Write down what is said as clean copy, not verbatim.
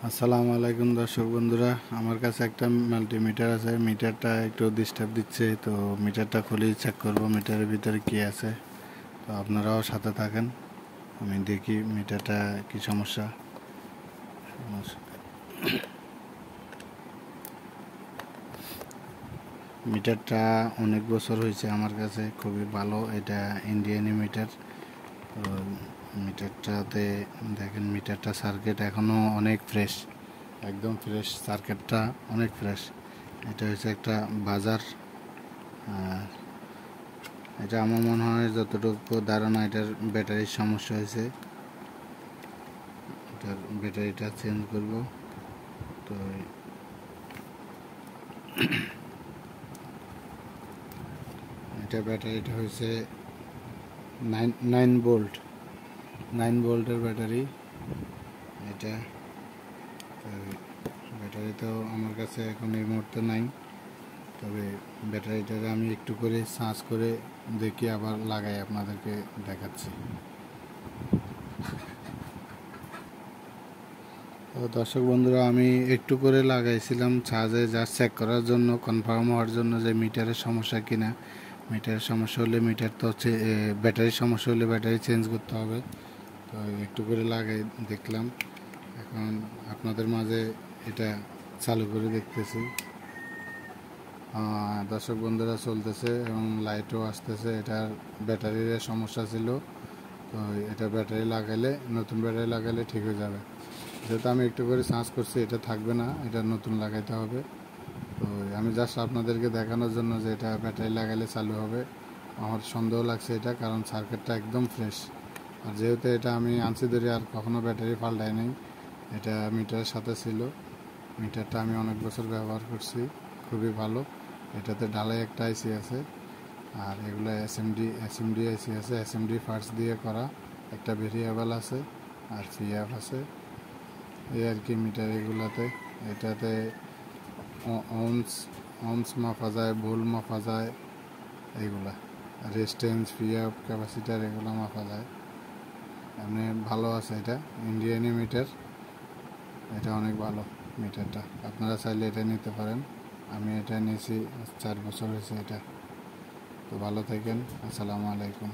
আসসালামু আলাইকুম দর্শক বন্ধুরা, আমার কাছে একটা মাল্টিমিটার আছে। মিটারটা একটু ডিস্টার্ব দিচ্ছে, তো মিটারটা খুলে চেক করব মিটারের ভিতরে কি আছে। তো আপনারাও সাথে থাকেন, আমি দেখি মিটারটা কি সমস্যা। মিটারটা অনেক বছর হয়েছে আমার কাছে, খুবই ভালো। এটা ইন্ডিয়ানি মিটার। তো মিটারটাতে দেখেন, মিটারটা সার্কিট এখনও অনেক ফ্রেশ, একদম ফ্রেশ। সার্কিটটা অনেক ফ্রেশ। এটা হচ্ছে একটা বাজার। আর এটা আমার মনে হয় যতটুকু ধারণা, এটার ব্যাটারির সমস্যা হয়েছে। এটার ব্যাটারিটা চেঞ্জ করব। তো এটা ব্যাটারিটা হয়েছে 9 ভোল্ট, 9 ভোল্টের ব্যাটারি এটা। ব্যাটারি তো আমার কাছে এখন এই মুহূর্তে নাই, তবে ব্যাটারিটাকে আমি একটু করে চার্জ করে দেখি, আবার লাগাই আপনাদেরকে দেখাচ্ছি। তো দর্শক বন্ধুরা, আমি একটু করে লাগাইছিলাম চার্জে, জাস্ট চেক করার জন্য, কনফার্ম হওয়ার জন্য যে মিটারের সমস্যা কিনা। মিটারের সমস্যা হলে মিটার তো হচ্ছে, ব্যাটারির সমস্যা হলে ব্যাটারি চেঞ্জ করতে হবে। তো একটু করে লাগাই দেখলাম। এখন আপনাদের মাঝে এটা চালু করে দেখতেছি। দর্শক বন্ধুরা, চলতেছে এবং লাইটও আসতেছে। এটার ব্যাটারির সমস্যা ছিল, তো এটা ব্যাটারি লাগালে, নতুন ব্যাটারি লাগালে ঠিক হয়ে যাবে। যেহেতু আমি একটু করে চার্জ করছি, এটা থাকবে না, এটা নতুন লাগাইতে হবে। তো আমি জাস্ট আপনাদেরকে দেখানোর জন্য যে এটা ব্যাটারি লাগালে চালু হবে। আমার সন্দেহ লাগছে এটা, কারণ সার্কিটটা একদম ফ্রেশ। আর যেহেতু এটা আমি আনছি ধরে আর কখনো ব্যাটারি পাল্টাই নাই, এটা মিটারের সাথে ছিল। মিটারটা আমি অনেক বছর ব্যবহার করছি, খুবই ভালো। এটাতে ঢালাই একটা আইসি আছে, আর এগুলো এসএমডি আইসি আছে। এসএমডি ফার্স্ট দিয়ে করা, একটা ভেরিয়েবল আছে আর পিএফ আছে, এই আর কি মিটার এগুলাতে। এটাতে অনস মাপা যায়, ভোল্ট মাপা যায়, এইগুলা রেজিস্ট্যান্স, পিএফ, ক্যাপাসিটার, এগুলো মাপা যায়। এমনি ভালো আছে এটা, ইন্ডিয়ানি মিটার। এটা অনেক ভালো মিটারটা, আপনারা চাইলে এটা নিতে পারেন। আমি এটা নিয়েছি, 4 বছর হয়েছে এটা। তো ভালো থাকেন, আসসালামু আলাইকুম।